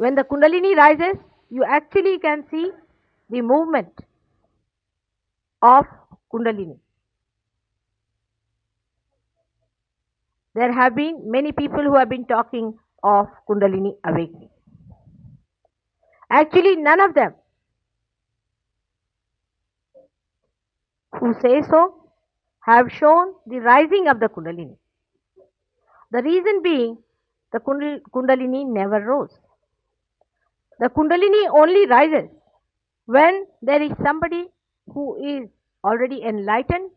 when the Kundalini rises, you actually can see the movement of Kundalini. There have been many people who have been talking of Kundalini awakening. Actually, none of them who say so have shown the rising of the Kundalini. The reason being, the Kundalini never rose. The Kundalini only rises when there is somebody who is already enlightened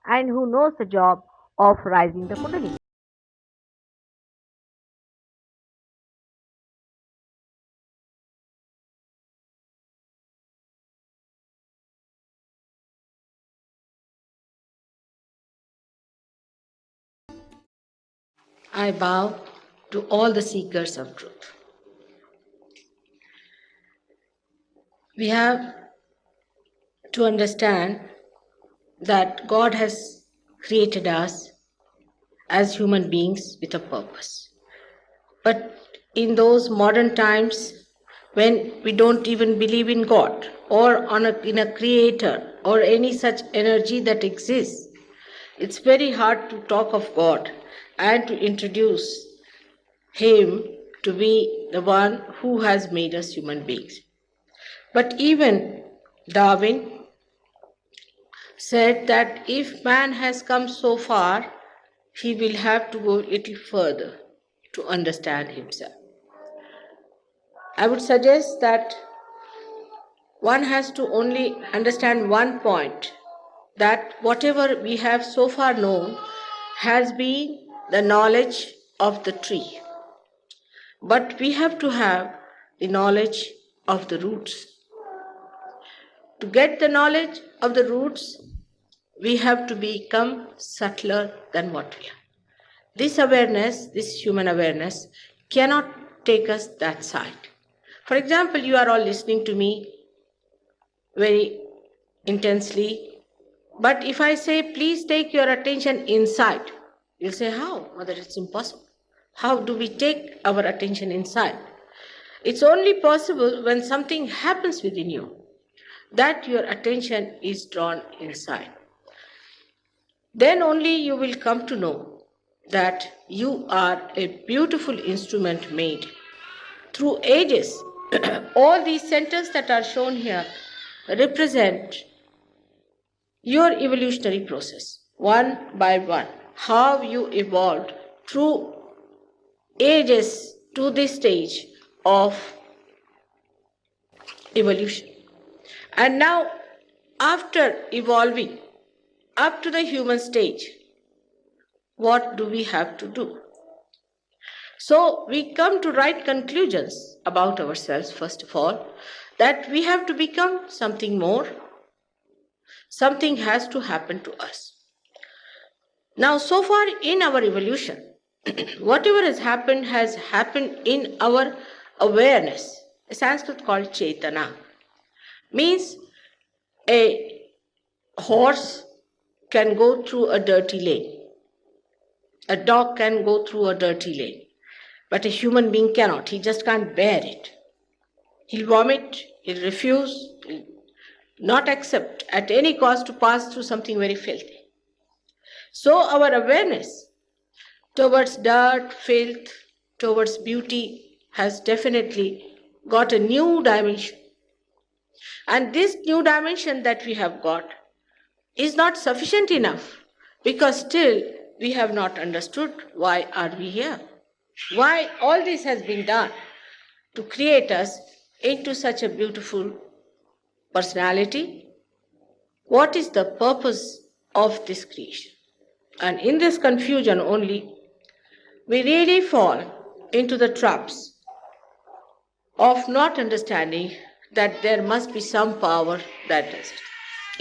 and who knows the job of rising the Kundalini. I bow to all the seekers of truth. We have to understand that God has created us as human beings with a purpose. But in those modern times, when we don't even believe in God or in a creator or any such energy that exists, it's very hard to talk of God and to introduce Him to be the one who has made us human beings. But even Darwin said that if man has come so far, he will have to go a little further to understand himself. I would suggest that one has to only understand one point, that whatever we have so far known has been the knowledge of the tree. But we have to have the knowledge of the roots. To get the knowledge of the roots, we have to become subtler than what we are. This awareness, this human awareness, cannot take us that side. For example, you are all listening to me very intensely, but if I say, please take your attention inside, you'll say, how? Mother, it's impossible. How do we take our attention inside? It's only possible when something happens within you, that your attention is drawn inside. Then only you will come to know that you are a beautiful instrument made. Through ages, all these centers that are shown here represent your evolutionary process, one by one, how you evolved through ages to this stage of evolution. And now, after evolving up to the human stage, what do we have to do? So we come to right conclusions about ourselves, first of all, that we have to become something more. Something has to happen to us. Now, so far in our evolution, whatever has happened in our awareness. A Sanskrit called Chaitana. Means a horse can go through a dirty lane. A dog can go through a dirty lane. But a human being cannot. He just can't bear it. He'll vomit, he'll refuse, he'll not accept at any cost to pass through something very filthy. So our awareness towards dirt, filth, towards beauty has definitely got a new dimension. And this new dimension that we have got is not sufficient enough, because still we have not understood why are we here. Why all this has been done to create us into such a beautiful personality? What is the purpose of this creation? And in this confusion only, we really fall into the traps of not understanding that there must be some power that does it.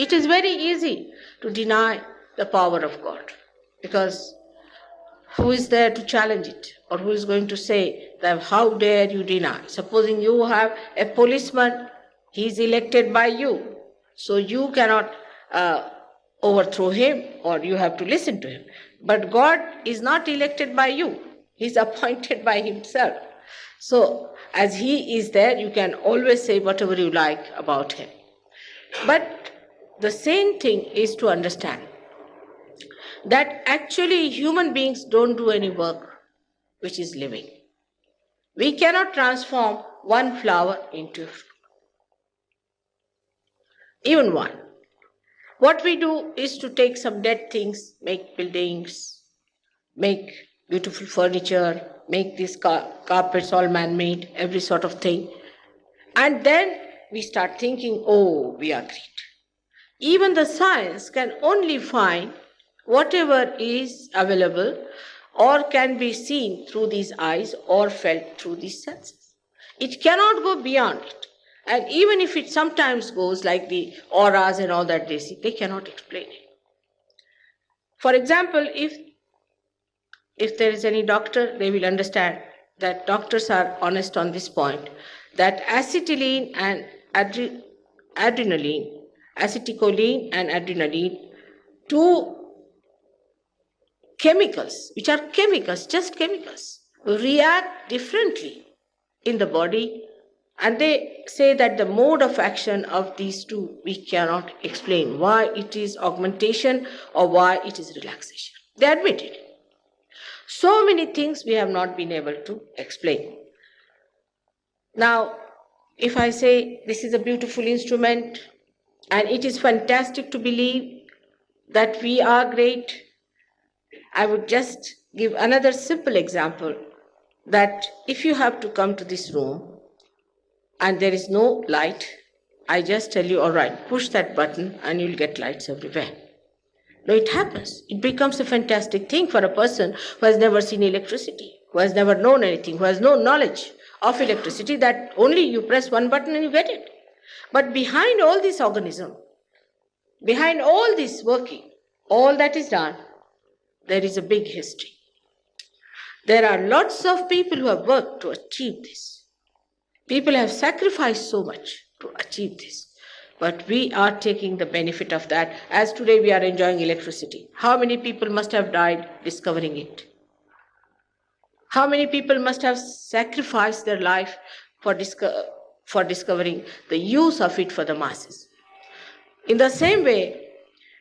It is very easy to deny the power of God, because who is there to challenge it? Or who is going to say that how dare you deny? Supposing you have a policeman, he is elected by you, so you cannot overthrow him, or you have to listen to him. But God is not elected by you, he is appointed by himself. So, as he is there, you can always say whatever you like about him. But the same thing is to understand that actually human beings don't do any work which is living. We cannot transform one flower into even one. What we do is to take some dead things, make buildings, make beautiful furniture, make these carpets all man-made, every sort of thing. And then we start thinking, oh, we are great. Even the science can only find whatever is available or can be seen through these eyes or felt through these senses. It cannot go beyond it. And even if it sometimes goes like the auras and all that they see, they cannot explain it. For example, if there is any doctor, they will understand that doctors are honest on this point, that acetylcholine and adrenaline, two chemicals, which are chemicals, just chemicals, react differently in the body, and they say that the mode of action of these two we cannot explain, why it is augmentation or why it is relaxation. They admit it. So many things we have not been able to explain. Now, if I say this is a beautiful instrument and it is fantastic to believe that we are great, I would just give another simple example that if you have to come to this room and there is no light, I just tell you, all right, push that button and you'll get lights everywhere. No, it happens. It becomes a fantastic thing for a person who has never seen electricity, who has never known anything, who has no knowledge of electricity, that only you press one button and you get it. But behind all this organism, behind all this working, all that is done, there is a big history. There are lots of people who have worked to achieve this. People have sacrificed so much to achieve this. But we are taking the benefit of that, as today we are enjoying electricity. How many people must have died discovering it? How many people must have sacrificed their life for discovering the use of it for the masses? In the same way,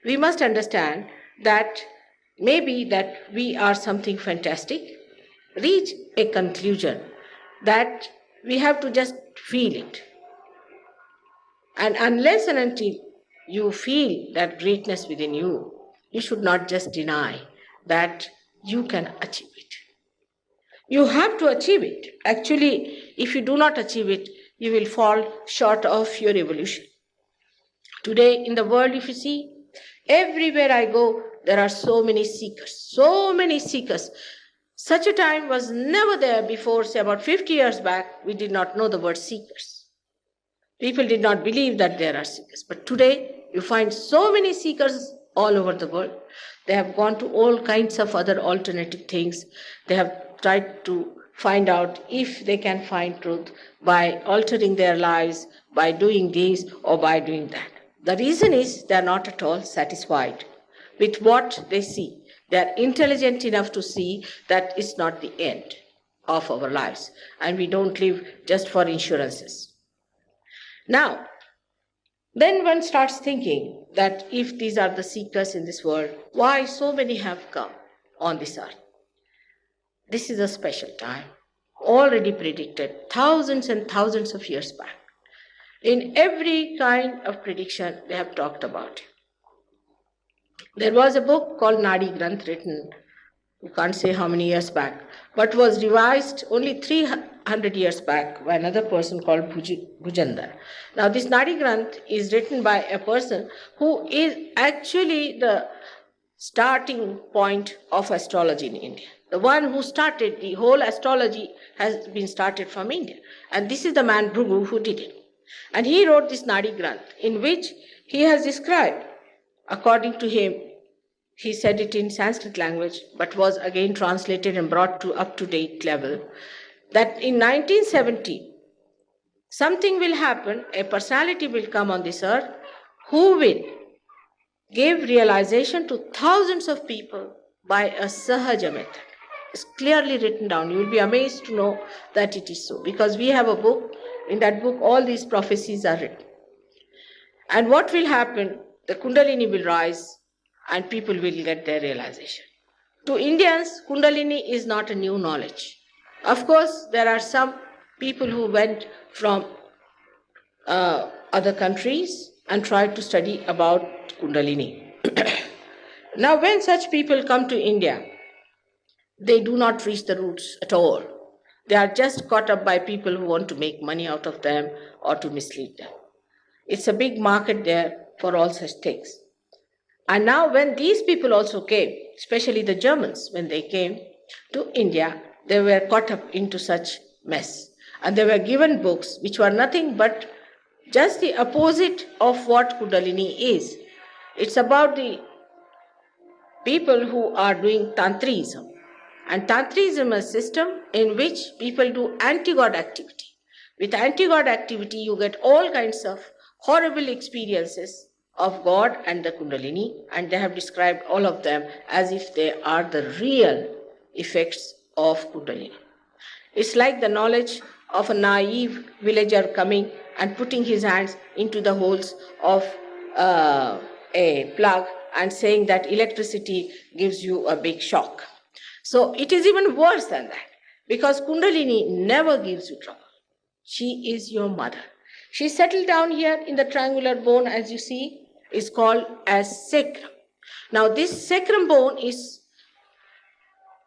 we must understand that maybe that we are something fantastic, reach a conclusion that we have to just feel it. And unless and until you feel that greatness within you, you should not just deny that you can achieve it. You have to achieve it. Actually, if you do not achieve it, you will fall short of your evolution. Today in the world, if you see, everywhere I go, there are so many seekers, so many seekers. Such a time was never there before, say about 50 years back, we did not know the word seekers. People did not believe that there are seekers. But today, you find so many seekers all over the world. They have gone to all kinds of other alternative things. They have tried to find out if they can find truth by altering their lives, by doing this or by doing that. The reason is they are not at all satisfied with what they see. They are intelligent enough to see that it's not the end of our lives. And we don't live just for insurances. Now, then one starts thinking that if these are the seekers in this world, why so many have come on this earth? This is a special time, already predicted thousands and thousands of years back. In every kind of prediction, they have talked about it. There was a book called Nadi Granth written, you can't say how many years back, but was revised only 300 years back by another person called Bhujandar. Now this Nadi Granth is written by a person who is actually the starting point of astrology in India. The one who started the whole astrology has been started from India. And this is the man Bhrigu who did it. And he wrote this Nadi Granth in which he has described, according to him, he said it in Sanskrit language, but was again translated and brought to up-to-date level, that in 1970, something will happen, a personality will come on this earth who will give realization to thousands of people by a Sahaja method. is clearly written down. You will be amazed to know that it is so, because we have a book. In that book, all these prophecies are written. And what will happen? The Kundalini will rise and people will get their realization. To Indians, Kundalini is not a new knowledge. Of course, there are some people who went from other countries and tried to study about Kundalini. Now, when such people come to India, they do not reach the roots at all. They are just caught up by people who want to make money out of them or to mislead them. It's a big market there for all such things. And now when these people also came, especially the Germans, when they came to India, they were caught up into such mess. And they were given books which were nothing but just the opposite of what Kundalini is. It's about the people who are doing Tantrism. And Tantrism is a system in which people do AntiGod activity. With AntiGod activity, you get all kinds of horrible experiences of God and the Kundalini, and they have described all of them as if they are the real effects of Kundalini. It's like the knowledge of a naive villager coming and putting his hands into the holes of a plug and saying that electricity gives you a big shock. So it is even worse than that, because Kundalini never gives you trouble. She is your mother. She settled down here in the triangular bone, as you see, is called as sacrum. Now this sacrum bone is,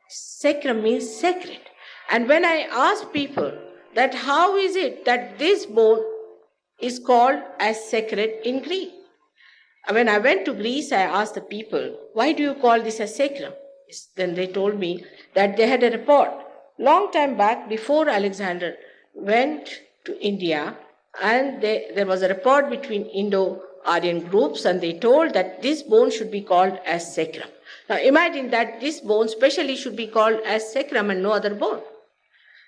sacrum means sacred. And when I ask people that how is it that this bone is called as sacred in Greek? When I went to Greece, I asked the people, why do you call this a sacrum? Then they told me that they had a report long time back before Alexander went to India, and there was a report between Indo-Aryan groups, and they told that this bone should be called as sacrum. Now imagine that this bone specially should be called as sacrum and no other bone.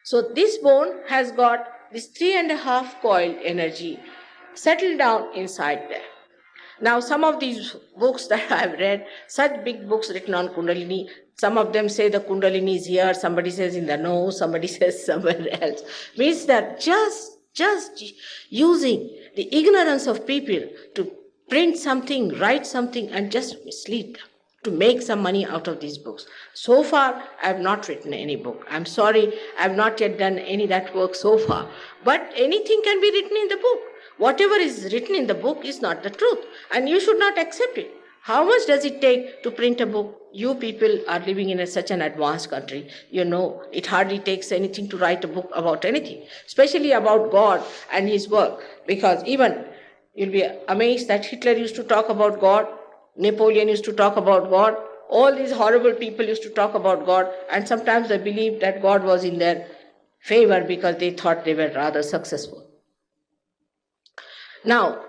So this bone has got this 3.5 coiled energy settled down inside there. Now some of these books that I have read, such big books written on Kundalini, some of them say the Kundalini is here, somebody says in the nose, somebody says somewhere else. Means that just using the ignorance of people to print something, write something and just mislead them to make some money out of these books. So far, I have not written any book. I'm sorry, I have not yet done any that work so far. But anything can be written in the book. Whatever is written in the book is not the truth, and you should not accept it. How much does it take to print a book? You people are living in such an advanced country. You know, it hardly takes anything to write a book about anything, especially about God and His work. Because even, you'll be amazed that Hitler used to talk about God, Napoleon used to talk about God, all these horrible people used to talk about God, and sometimes they believed that God was in their favor because they thought they were rather successful. Now,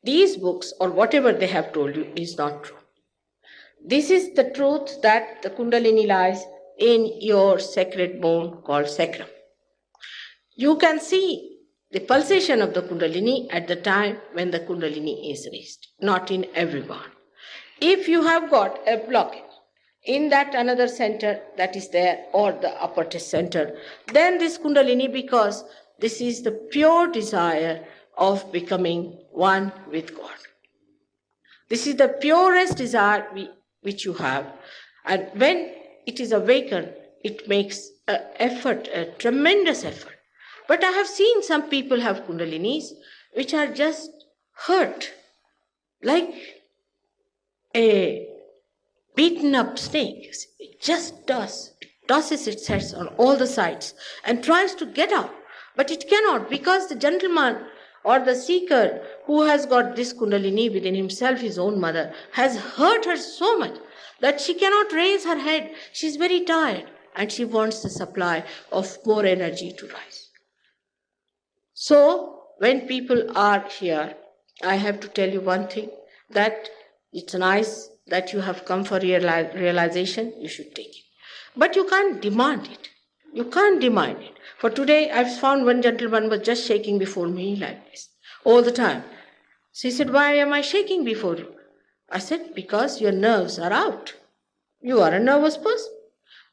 these books or whatever they have told you is not true. This is the truth that the Kundalini lies in your sacred bone called sacrum. You can see the pulsation of the Kundalini at the time when the Kundalini is raised, not in everyone. If you have got a blockage in that another center that is there or the upper center, then this Kundalini, because this is the pure desire of becoming one with God. This is the purest desire which you have, and when it is awakened, it makes an effort, a tremendous effort. But I have seen some people have Kundalinis which are just hurt, like a beaten up snake. It just tosses its head on all the sides and tries to get out, but it cannot, because the gentleman or the seeker who has got this Kundalini within himself, his own mother, has hurt her so much that she cannot raise her head. She is very tired and she wants the supply of more energy to rise. So, when people are here, I have to tell you one thing, that it's nice that you have come for realization, you should take it. But you can't demand it. You can't demand it. For today, I've found one gentleman was just shaking before me like this, all the time. So he said, why am I shaking before you? I said, because your nerves are out. You are a nervous person.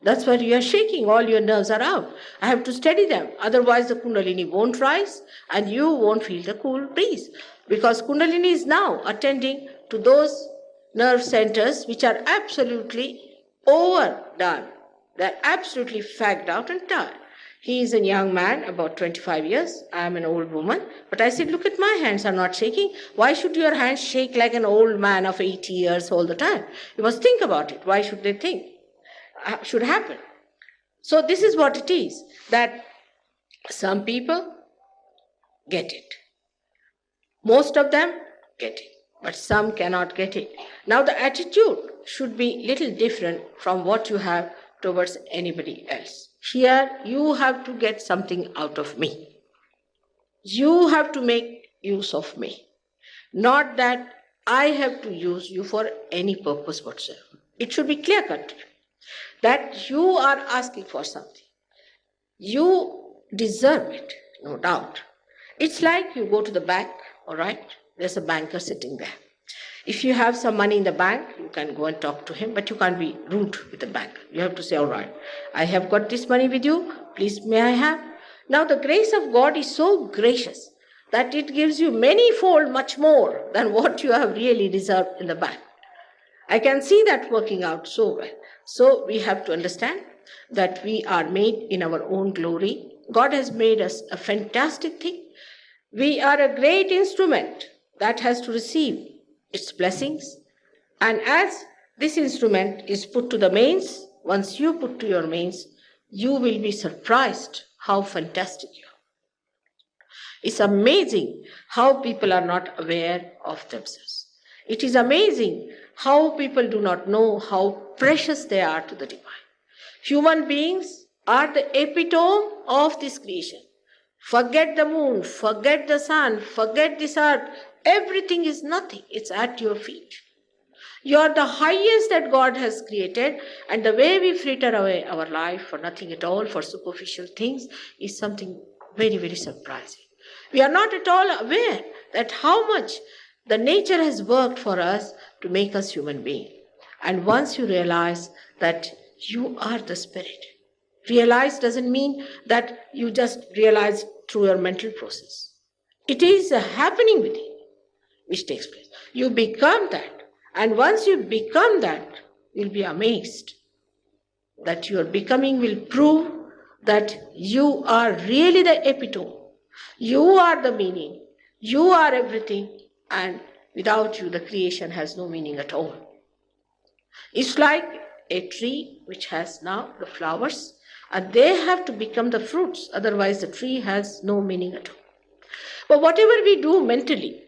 That's why you are shaking, all your nerves are out. I have to steady them. Otherwise, the Kundalini won't rise and you won't feel the cool breeze. Because Kundalini is now attending to those nerve centers which are absolutely overdone. They're absolutely fagged out and tired. He is a young man, about 25 years. I am an old woman. But I said, look at my hands are not shaking. Why should your hands shake like an old man of 80 years all the time? You must think about it. Why should they think? Should happen. So this is what it is, that some people get it. Most of them get it, but some cannot get it. Now the attitude should be little different from what you have towards anybody else. Here you have to get something out of me. You have to make use of me. Not that I have to use you for any purpose whatsoever. It should be clear-cut that you are asking for something. You deserve it, no doubt. It's like you go to the bank, all right? There's a banker sitting there. If you have some money in the bank, you can go and talk to him, but you can't be rude with the bank. You have to say, all right, I have got this money with you, please may I have? Now the grace of God is so gracious that it gives you many-fold much more than what you have really deserved in the bank. I can see that working out so well. So we have to understand that we are made in our own glory. God has made us a fantastic thing. We are a great instrument that has to receive its blessings. And as this instrument is put to the mains, once you put to your mains, you will be surprised how fantastic you are. It's amazing how people are not aware of themselves. It is amazing how people do not know how precious they are to the divine. Human beings are the epitome of this creation. Forget the moon, forget the sun, forget this earth. Everything is nothing. It's at your feet. You are the highest that God has created, and the way we fritter away our life for nothing at all, for superficial things, is something very, very surprising. We are not at all aware that how much the nature has worked for us to make us human beings. And once you realize that you are the spirit, realize doesn't mean that you just realize through your mental process. It is a happening within which takes place. You become that. And once you become that, you'll be amazed that your becoming will prove that you are really the epitome. You are the meaning. You are everything. And without you, the creation has no meaning at all. It's like a tree which has now the flowers, and they have to become the fruits. Otherwise, the tree has no meaning at all. But whatever we do mentally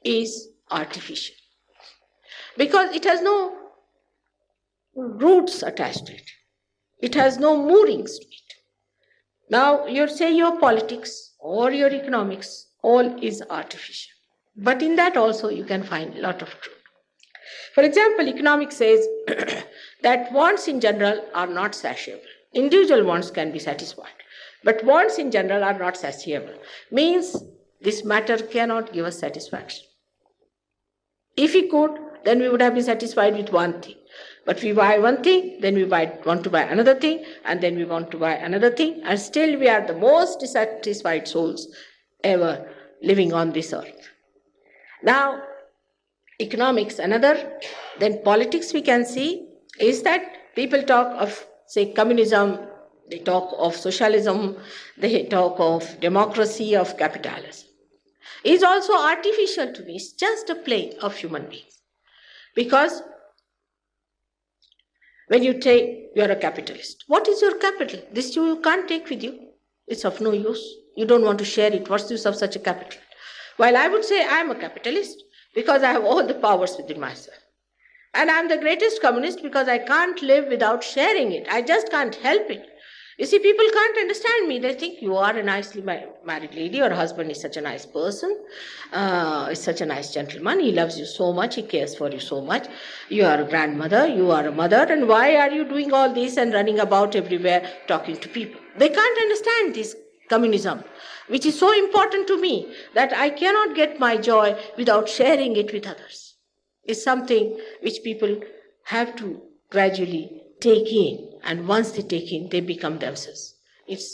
is artificial, because it has no roots attached to it. It has no moorings to it. Now, you say your politics or your economics, all is artificial. But in that also you can find a lot of truth. For example, economics says that wants in general are not satiable. Individual wants can be satisfied, but wants in general are not satiable. Means this matter cannot give us satisfaction. If we could, then we would have been satisfied with one thing. But we buy one thing, then we want to buy another thing, and then we want to buy another thing, and still we are the most dissatisfied souls ever living on this earth. Now, economics, another, then politics we can see is that people talk of, say, communism, they talk of socialism, they talk of democracy, of capitalism. It's also artificial to me. It's just a play of human beings. Because when you take, you're a capitalist. What is your capital? This you can't take with you. It's of no use. You don't want to share it. What's the use of such a capital? While I would say I'm a capitalist because I have all the powers within myself. And I'm the greatest communist because I can't live without sharing it. I just can't help it. You see, people can't understand me. They think you are a nicely married lady, your husband is such a nice person, is such a nice gentleman, he loves you so much, he cares for you so much, you are a grandmother, you are a mother, and why are you doing all this and running about everywhere talking to people? They can't understand this communism, which is so important to me that I cannot get my joy without sharing it with others. It's something which people have to gradually take in, and once they take in, they become themselves. It's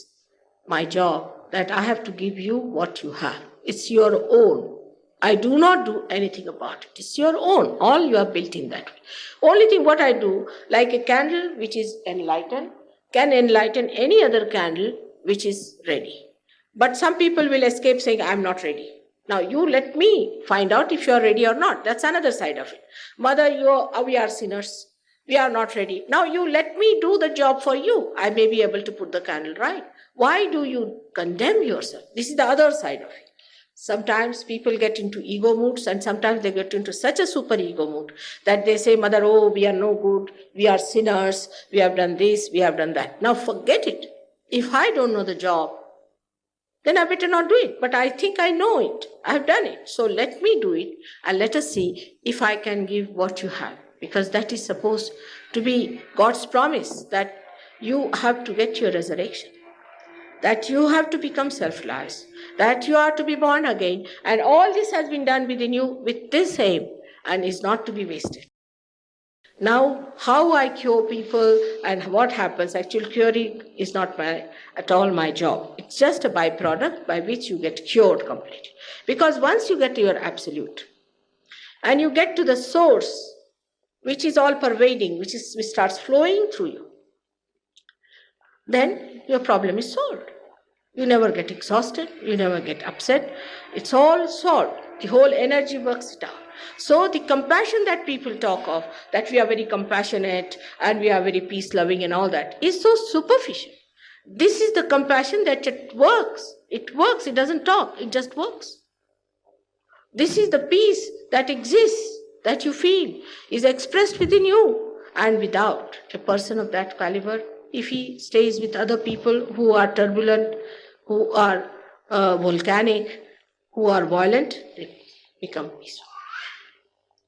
my job that I have to give you what you have. It's your own. I do not do anything about it. It's your own. All you are built in that way. Only thing what I do, like a candle which is enlightened, can enlighten any other candle which is ready. But some people will escape saying, I'm not ready. Now you let me find out if you are ready or not. That's another side of it. Mother, we are sinners. We are not ready. Now you let me do the job for you. I may be able to put the candle right. Why do you condemn yourself? This is the other side of it. Sometimes people get into ego moods, and sometimes they get into such a super ego mood that they say, Mother, oh, we are no good, we are sinners, we have done this, we have done that. Now forget it. If I don't know the job, then I better not do it. But I think I know it. I have done it. So let me do it, and let us see if I can give what you have. Because that is supposed to be God's promise, that you have to get your resurrection, that you have to become self-realized, that you are to be born again, and all this has been done within you with this aim and is not to be wasted. Now, how I cure people and what happens, actual curing is not at all my job. It's just a byproduct by which you get cured completely. Because once you get to your absolute and you get to the source, which is all pervading, which starts flowing through you, then your problem is solved. You never get exhausted, you never get upset. It's all solved. The whole energy works it out. So the compassion that people talk of, that we are very compassionate and we are very peace-loving and all that, is so superficial. This is the compassion that it works. It works, it doesn't talk, it just works. This is the peace that exists, that you feel, is expressed within you. And without a person of that caliber, if he stays with other people who are turbulent, who are volcanic, who are violent, they become peaceful.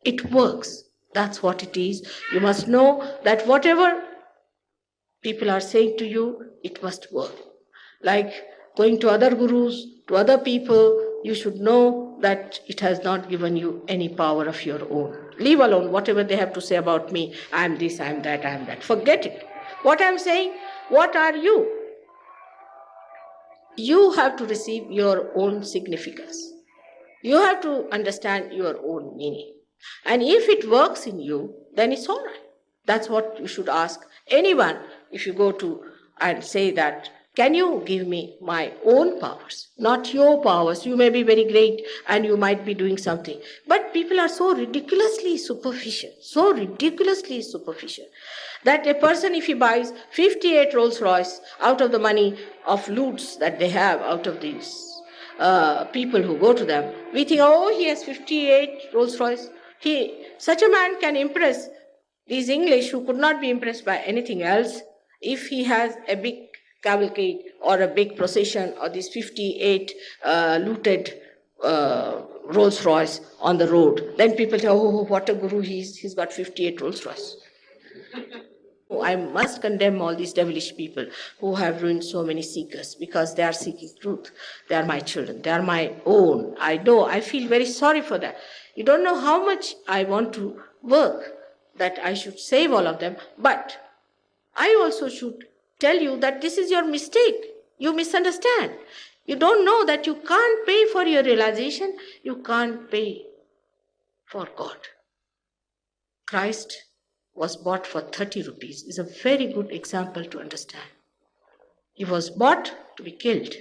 It works. That's what it is. You must know that whatever people are saying to you, it must work. Like going to other gurus, to other people, you should know that it has not given you any power of your own. Leave alone whatever they have to say about me. I am this, I am that, I am that. Forget it. What I am saying, what are you? You have to receive your own significance. You have to understand your own meaning. And if it works in you, then it's all right. That's what you should ask anyone if you go to and say that, can you give me my own powers, not your powers? You may be very great and you might be doing something. But people are so ridiculously superficial, that a person, if he buys 58 Rolls Royce out of the money of loots that they have out of these people who go to them, we think, oh, he has 58 Rolls Royce. Such a man can impress these English who could not be impressed by anything else if he has a big cavalcade or a big procession or these 58 looted Rolls Royce on the road. Then people say, oh, what a guru he is, he's got 58 Rolls Royce. I must condemn all these devilish people who have ruined so many seekers because they are seeking truth. They are my children. They are my own. I know. I feel very sorry for that. You don't know how much I want to work that I should save all of them. But I also should tell you that this is your mistake. You misunderstand. You don't know that you can't pay for your realization. You can't pay for God. Christ was bought for 30 rupees is a very good example to understand. He was bought to be killed.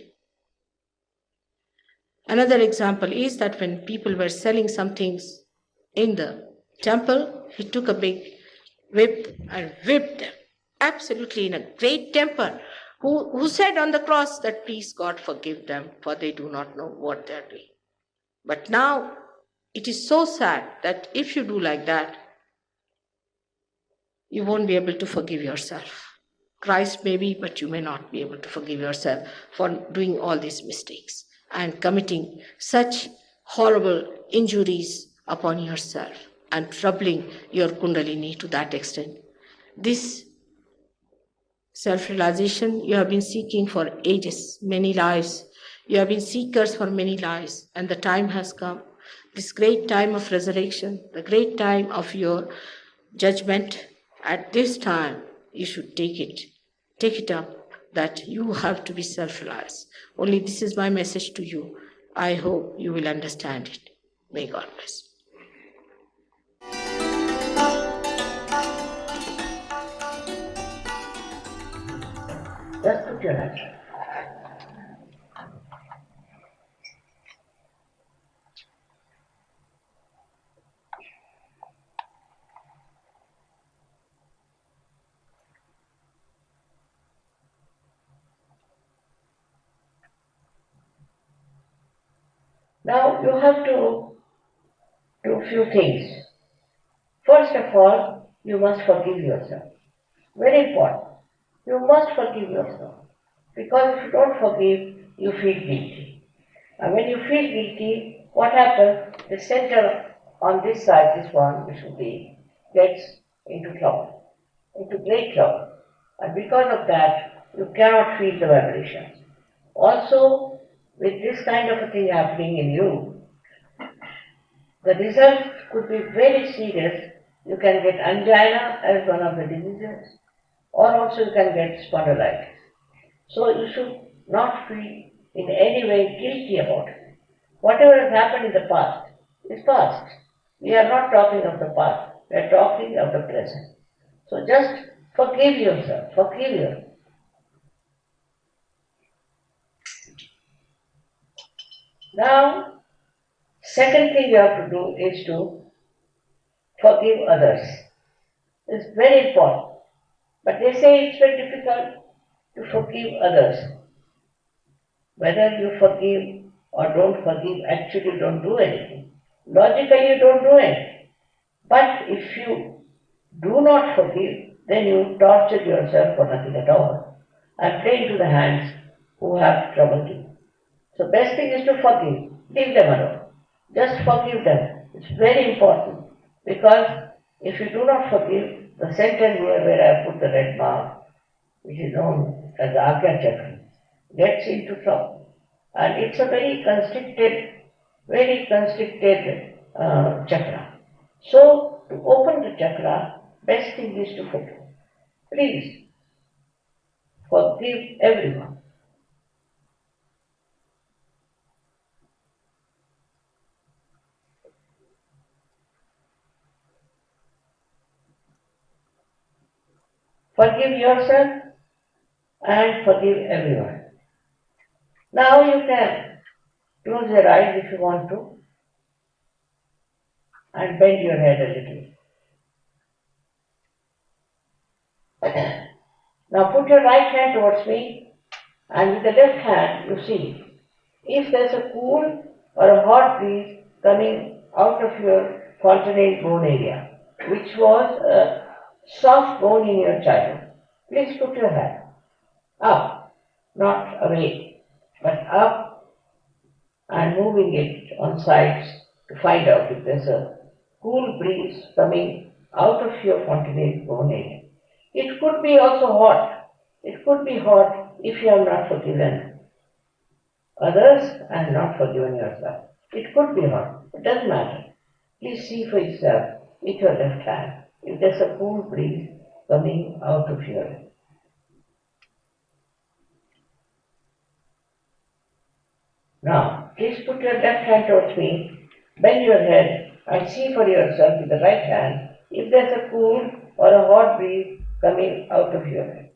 Another example is that when people were selling some things in the temple, he took a big whip and whipped them, absolutely in a great temper, who said on the cross that, please God forgive them, for they do not know what they are doing. But now it is so sad that if you do like that, you won't be able to forgive yourself. Christ may be, but you may not be able to forgive yourself for doing all these mistakes and committing such horrible injuries upon yourself and troubling your Kundalini to that extent. This self-realization you have been seeking for ages, many lives. You have been seekers for many lives, and the time has come. This great time of resurrection, the great time of your judgment. At this time, you should take it. Take it up that you have to be self-realized. Only this is my message to you. I hope you will understand it. May God bless. Just put your hands. Now you have to do a few things. First of all, you must forgive yourself. Very important. You must forgive yourself. Because if you don't forgive, you feel guilty. And when you feel guilty, what happens? The center on this side, this one, which will be, gets into trouble, into great trouble. And because of that, you cannot feel the vibrations. Also, with this kind of a thing happening in you, the result could be very serious. You can get angina as one of the diseases, or also you can get spondylitis. So you should not feel in any way guilty about it. Whatever has happened in the past is past. We are not talking of the past, we are talking of the present. So just forgive yourself, forgive yourself. Now, second thing you have to do is to forgive others. It's very important. But they say it's very difficult to forgive others. Whether you forgive or don't forgive, actually don't do anything. Logically you don't do anything. But if you do not forgive, then you torture yourself for nothing at all and play into the hands who have troubled you. So best thing is to forgive. Leave them alone. Just forgive them. It's very important because if you do not forgive, the center here where I put the red mark, which is known as the Agya Chakra, gets into trouble. And it's a very constricted chakra. So to open the chakra, best thing is to forgive. Please forgive everyone. Forgive yourself and forgive everyone. Now you can close your eyes if you want to and bend your head a little. Now put your right hand towards me and with the left hand you see if there's a cool or a hot breeze coming out of your fontanelle bone area, which was a soft bone in your childhood. Please put your hand up, not away, but up and moving it on sides to find out if there's a cool breeze coming out of your fontanelle bone area. It could be also hot. It could be hot if you have not forgiven others and not forgiven yourself. It could be hot. It doesn't matter. Please see for yourself with your left hand if there's a cool breeze coming out of your head. Now, please put your left hand towards me, bend your head and see for yourself with the right hand if there's a cool or a hot breeze coming out of your head.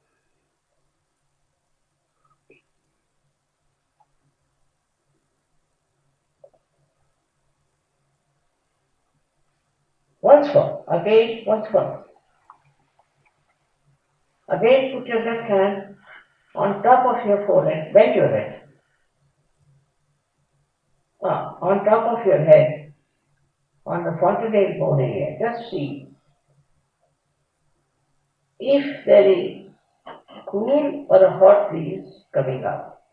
Once more, again, once more. Again, put your left hand on top of your forehead, bend your head. On top of your head, on the fontanelle bone area, just see if there is cool or a hot breeze coming up.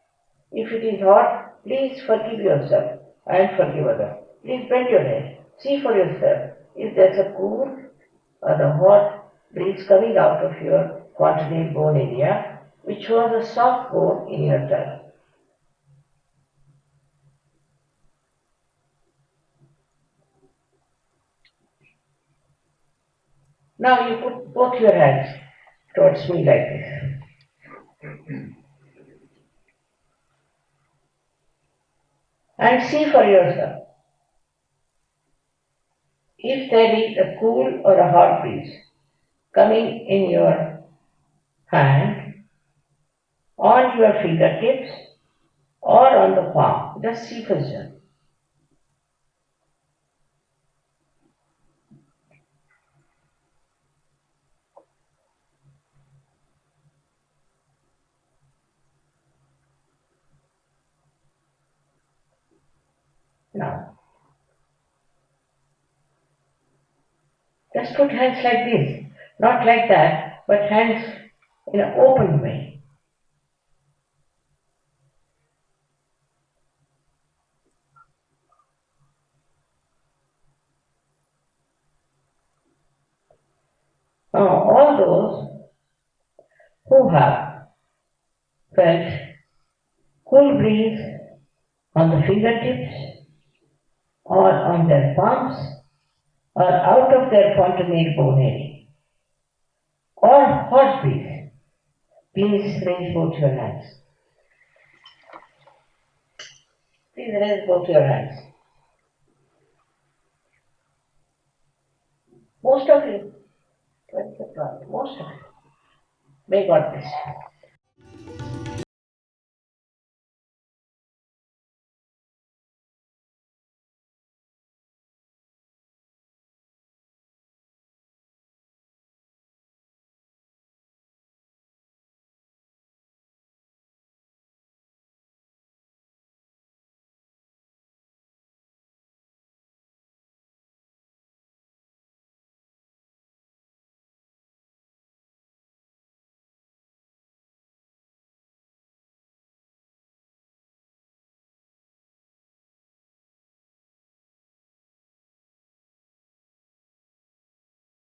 If it is hot, please forgive yourself and forgive others. Please bend your head. See for yourself if there's a cool or a hot breeze coming out of your fontanelle bone area, which was a soft bone in your tongue. Now you put both your hands towards me like this. And see for yourself. If there is a cool or a hot breeze coming in your hand, on your fingertips, or on the palm, just see for yourself. Now, just put hands like this, not like that, but hands in an open way. Now, all those who have felt cool breeze on the fingertips or on their palms or out of their fontanelle bone area or hot breeze, please raise both your hands. Please raise both your hands. Most of you, most of you. May God bless you.